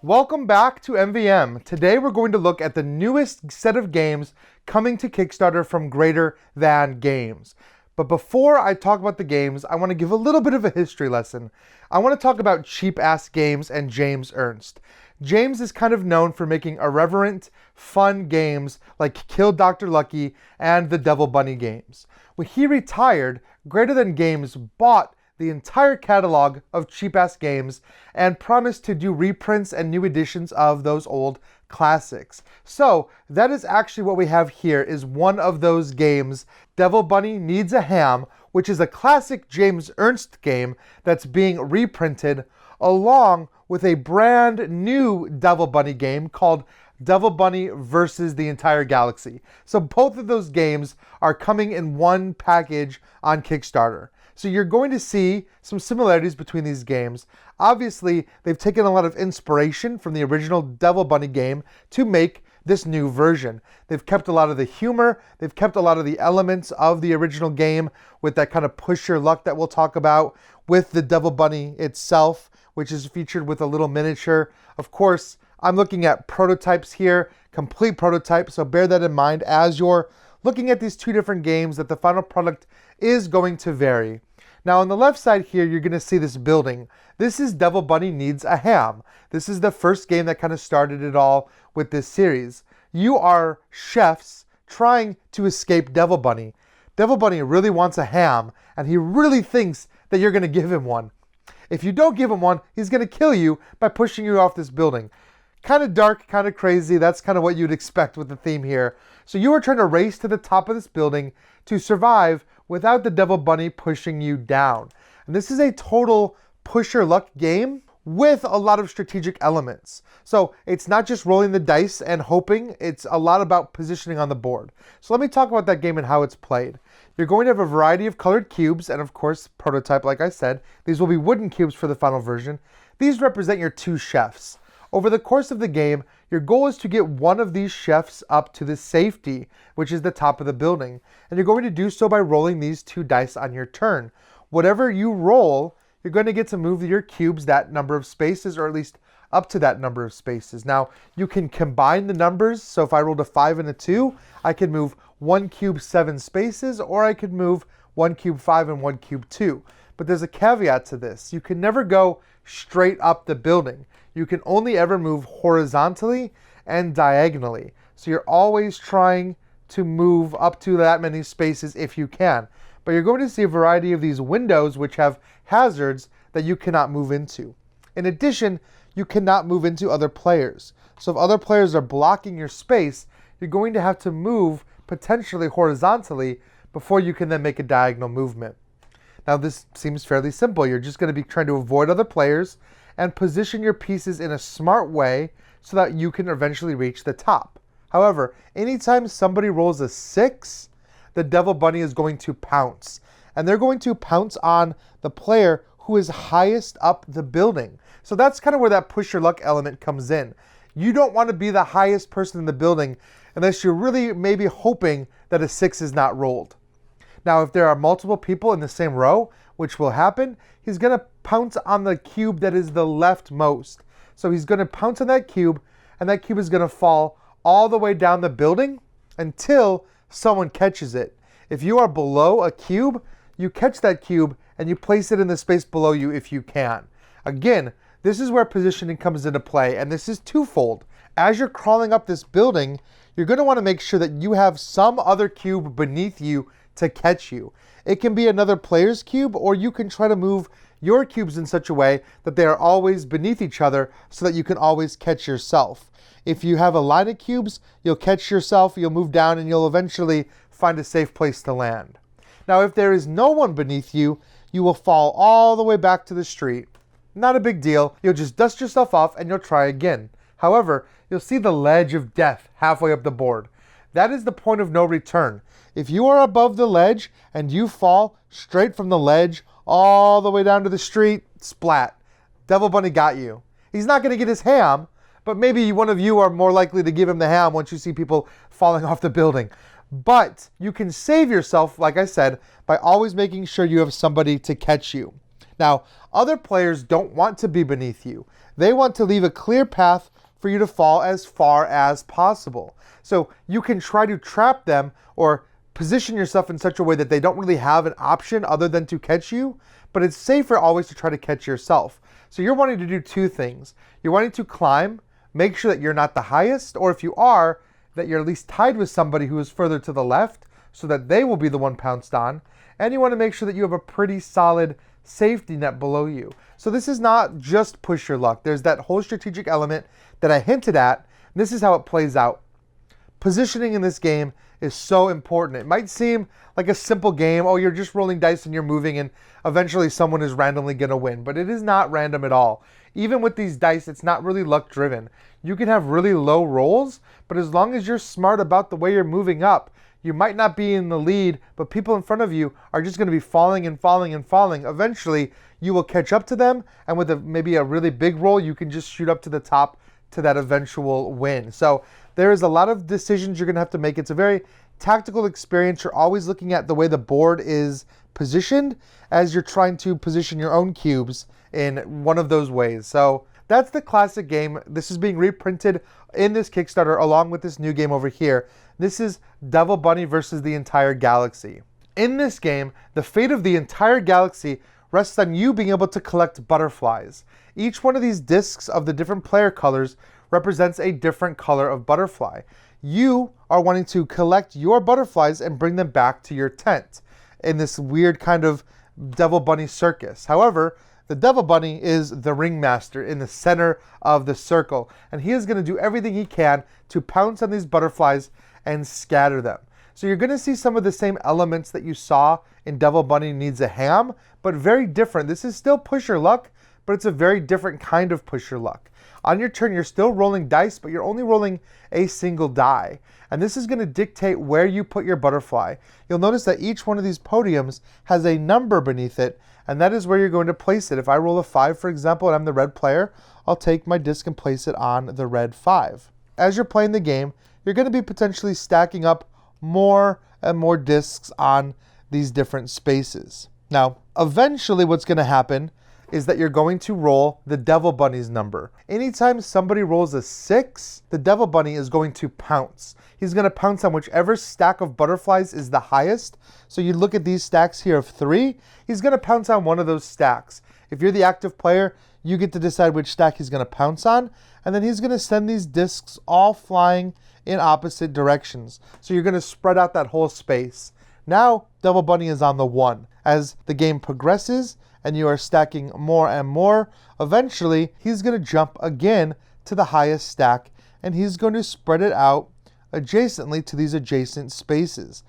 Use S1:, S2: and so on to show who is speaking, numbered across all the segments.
S1: Welcome back to MVM. Today we're going to look at the newest set of games coming to Kickstarter from Greater Than Games. But before I talk about the games, I want to give a little bit of a history lesson. I want to talk about Cheap Ass Games and James Ernst. James is kind of known for making irreverent, fun games like Kill Dr. Lucky and the Devil Bunny games. When he retired, Greater Than Games bought the entire catalog of Cheap Ass Games and promised to do reprints and new editions of those old classics. So that is actually what we have here, is one of those games, Devil Bunny Needs a Ham, which is a classic James Ernst game that's being reprinted along with a brand new Devil Bunny game called Devil Bunny versus the Entire Galaxy. So both of those games are coming in one package on Kickstarter. So you're going to see some similarities between these games. Obviously, they've taken a lot of inspiration from the original Devil Bunny game to make this new version. They've kept a lot of the humor, they've kept a lot of the elements of the original game with that kind of push your luck that we'll talk about, with the Devil Bunny itself, which is featured with a little miniature. Of course, I'm looking at prototypes here, complete prototypes, so bear that in mind as you're looking at these two different games, that the final product is going to vary. Now on the left side here, you're going to see this building. This is Devil Bunny Needs a Ham. This is the first game that kind of started it all with this series. You are chefs trying to escape Devil Bunny. Devil Bunny really wants a ham, and he really thinks that you're going to give him one. If you don't give him one, he's going to kill you by pushing you off this building. Kind of dark, kind of crazy. That's kind of what you'd expect with the theme here. So you are trying to race to the top of this building to survive without the Devil Bunny pushing you down. And this is a total push your luck game with a lot of strategic elements. So it's not just rolling the dice and hoping, it's a lot about positioning on the board. So let me talk about that game and how it's played. You're going to have a variety of colored cubes, and of course, prototype, like I said. These will be wooden cubes for the final version. These represent your two chefs. Over the course of the game, your goal is to get one of these chefs up to the safety, which is the top of the building. And you're going to do so by rolling these two dice on your turn. Whatever you roll, you're going to get to move your cubes that number of spaces, or at least up to that number of spaces. Now, you can combine the numbers. So if I rolled a 5 and a 2, I could move 1 cube 7 spaces, or I could move 1 cube 5 and 1 cube 2. But there's a caveat to this. You can never go straight up the building. You can only ever move horizontally and diagonally. So you're always trying to move up to that many spaces if you can. But you're going to see a variety of these windows which have hazards that you cannot move into. In addition, you cannot move into other players. So if other players are blocking your space, you're going to have to move potentially horizontally before you can then make a diagonal movement. Now this seems fairly simple. You're just going to be trying to avoid other players and position your pieces in a smart way so that you can eventually reach the top. However, anytime somebody rolls a 6, the Devil Bunny is going to pounce. And they're going to pounce on the player who is highest up the building. So that's kind of where that push your luck element comes in. You don't want to be the highest person in the building unless you're really maybe hoping that a 6 is not rolled. Now, if there are multiple people in the same row, which will happen, he's going to pounce on the cube that is the leftmost. So he's going to pounce on that cube, and that cube is going to fall all the way down the building until someone catches it. If you are below a cube, you catch that cube and you place it in the space below you if you can. Again, this is where positioning comes into play, and this is twofold. As you're crawling up this building, you're going to want to make sure that you have some other cube beneath you to catch you. It can be another player's cube, or you can try to move your cubes in such a way that they are always beneath each other so that you can always catch yourself. If you have a line of cubes, you'll catch yourself, you'll move down, and you'll eventually find a safe place to land. Now, if there is no one beneath you, you will fall all the way back to the street. Not a big deal. You'll just dust yourself off and you'll try again. However, you'll see the ledge of death halfway up the board. That is the point of no return. If you are above the ledge and you fall straight from the ledge all the way down to the street, splat. Devil Bunny got you. He's not going to get his ham, but maybe one of you are more likely to give him the ham once you see people falling off the building. But you can save yourself, like I said, by always making sure you have somebody to catch you. Now, other players don't want to be beneath you. They want to leave a clear path for you to fall as far as possible. So you can try to trap them or position yourself in such a way that they don't really have an option other than to catch you, but it's safer always to try to catch yourself. So you're wanting to do two things. You're wanting to climb, make sure that you're not the highest, or if you are, that you're at least tied with somebody who is further to the left so that they will be the one pounced on. And you want to make sure that you have a pretty solid safety net below you. So this is not just push your luck. There's that whole strategic element that I hinted at. This is how it plays out. Positioning in this game is so important. It might seem like a simple game. Oh, you're just rolling dice and you're moving and eventually someone is randomly going to win. But it is not random at all. Even with these dice, it's not really luck driven. You can have really low rolls, but as long as you're smart about the way you're moving up, you might not be in the lead, but people in front of you are just going to be falling and falling and falling. Eventually, you will catch up to them, and with maybe a really big roll, you can just shoot up to the top to that eventual win. So there is a lot of decisions you're going to have to make. It's a very tactical experience. You're always looking at the way the board is positioned as you're trying to position your own cubes in one of those ways. So that's the classic game. This is being reprinted in this Kickstarter along with this new game over here. This is Devil Bunny versus the entire galaxy. In this game, the fate of the entire galaxy rests on you being able to collect butterflies. Each one of these discs of the different player colors represents a different color of butterfly. You are wanting to collect your butterflies and bring them back to your tent in this weird kind of Devil Bunny circus. However, the Devil Bunny is the ringmaster in the center of the circle, and he is going to do everything he can to pounce on these butterflies and scatter them. So you're going to see some of the same elements that you saw in Devil Bunny Needs a Ham, but very different. This is still push your luck, but it's a very different kind of push your luck. On your turn, you're still rolling dice, but you're only rolling a single die. And this is going to dictate where you put your butterfly. You'll notice that each one of these podiums has a number beneath it, and that is where you're going to place it. If I roll a 5, for example, and I'm the red player, I'll take my disc and place it on the red 5. As you're playing the game, you're going to be potentially stacking up more and more discs on these different spaces. Now, eventually what's going to happen is that you're going to roll the Devil Bunny's number. Anytime somebody rolls a 6, the Devil Bunny is going to pounce. He's going to pounce on whichever stack of butterflies is the highest. So you look at these stacks here of 3, he's going to pounce on one of those stacks. If you're the active player, you get to decide which stack he's going to pounce on, and then he's going to send these discs all flying in opposite directions. So you're going to spread out that whole space. Now, Devil Bunny is on the 1. As the game progresses and you are stacking more and more, eventually he's going to jump again to the highest stack, and he's going to spread it out adjacently to these adjacent spaces.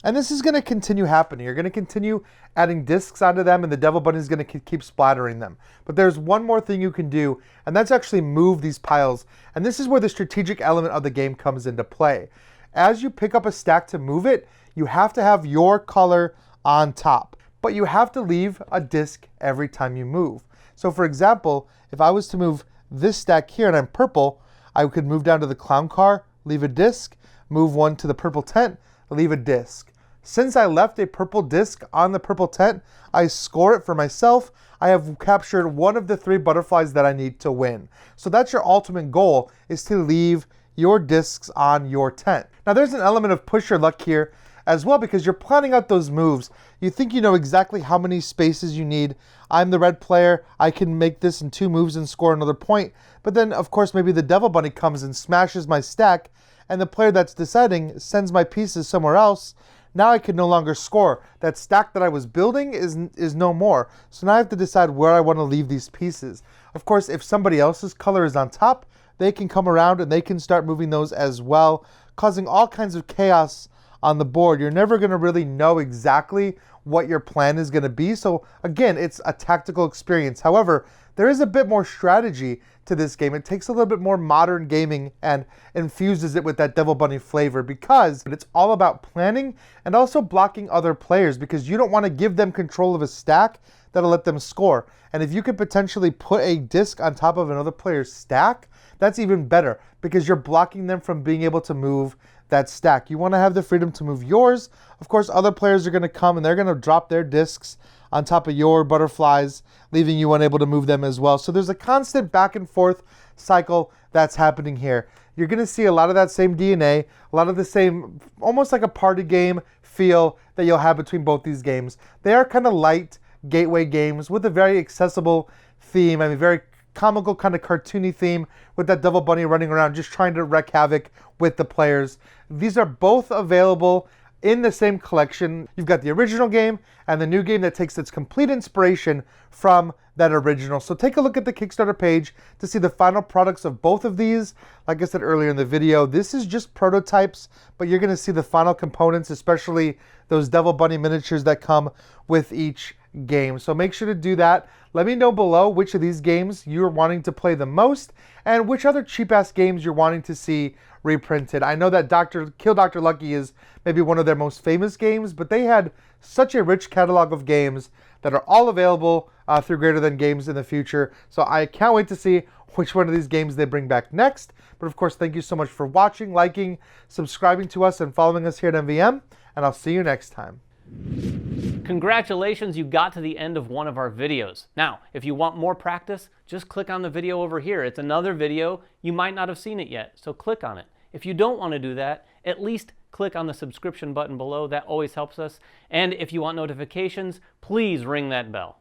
S1: And this is going to continue happening. You're going to continue adding discs onto them, and the Devil Bunny is going to keep splattering them. But there's one more thing you can do, and that's actually move these piles. And this is where the strategic element of the game comes into play. As you pick up a stack to move it, you have to have your color on top, but you have to leave a disc every time you move. So for example, if I was to move this stack here and I'm purple, I could move down to the clown car, leave a disc, move one to the purple tent, leave a disc. Since I left a purple disc on the purple tent, I score it for myself. I have captured one of the 3 butterflies that I need to win. So that's your ultimate goal, is to leave your discs on your tent. Now there's an element of push your luck here as well, because you're planning out those moves. You think you know exactly how many spaces you need. I'm the red player. I can make this in 2 moves and score another point. But then, of course, maybe the Devil Bunny comes and smashes my stack, and the player that's deciding sends my pieces somewhere else. Now I can no longer score. That stack that I was building is no more. So now I have to decide where I want to leave these pieces. Of course, if somebody else's color is on top, they can come around and they can start moving those as well, causing all kinds of chaos on the board. You're never going to really know exactly what your plan is going to be. So again, it's a tactical experience. However, there is a bit more strategy to this game. It takes a little bit more modern gaming and infuses it with that Devil Bunny flavor, because it's all about planning and also blocking other players, because you don't want to give them control of a stack that'll let them score. And if you could potentially put a disc on top of another player's stack, that's even better, because you're blocking them from being able to move that stack. You want to have the freedom to move yours. Of course, other players are going to come and they're going to drop their discs on top of your butterflies, leaving you unable to move them as well. So there's a constant back and forth cycle that's happening here. You're going to see a lot of that same DNA, a lot of the same, almost like a party game feel that you'll have between both these games. They are kind of light gateway games with a very accessible theme. I mean, very comical, kind of cartoony theme with that Devil Bunny running around just trying to wreak havoc with the players. These are both available in the same collection. You've got the original game and the new game that takes its complete inspiration from that original. So take a look at the Kickstarter page to see the final products of both of these. Like I said earlier in the video, this is just prototypes, but you're going to see the final components, especially those Devil Bunny miniatures that come with each game. So make sure to do that. Let me know below which of these games you're wanting to play the most and which other cheap-ass games you're wanting to see reprinted. I know that Kill Dr. Lucky is maybe one of their most famous games, but they had such a rich catalog of games that are all available through Greater Than Games in the future. So I can't wait to see which one of these games they bring back next. But of course, thank you so much for watching, liking, subscribing to us, and following us here at MVM, and I'll see you next time.
S2: Congratulations, you got to the end of one of our videos. Now, if you want more practice, just click on the video over here. It's another video. You might not have seen it yet, so click on it. If you don't want to do that, at least click on the subscription button below. That always helps us. And if you want notifications, please ring that bell.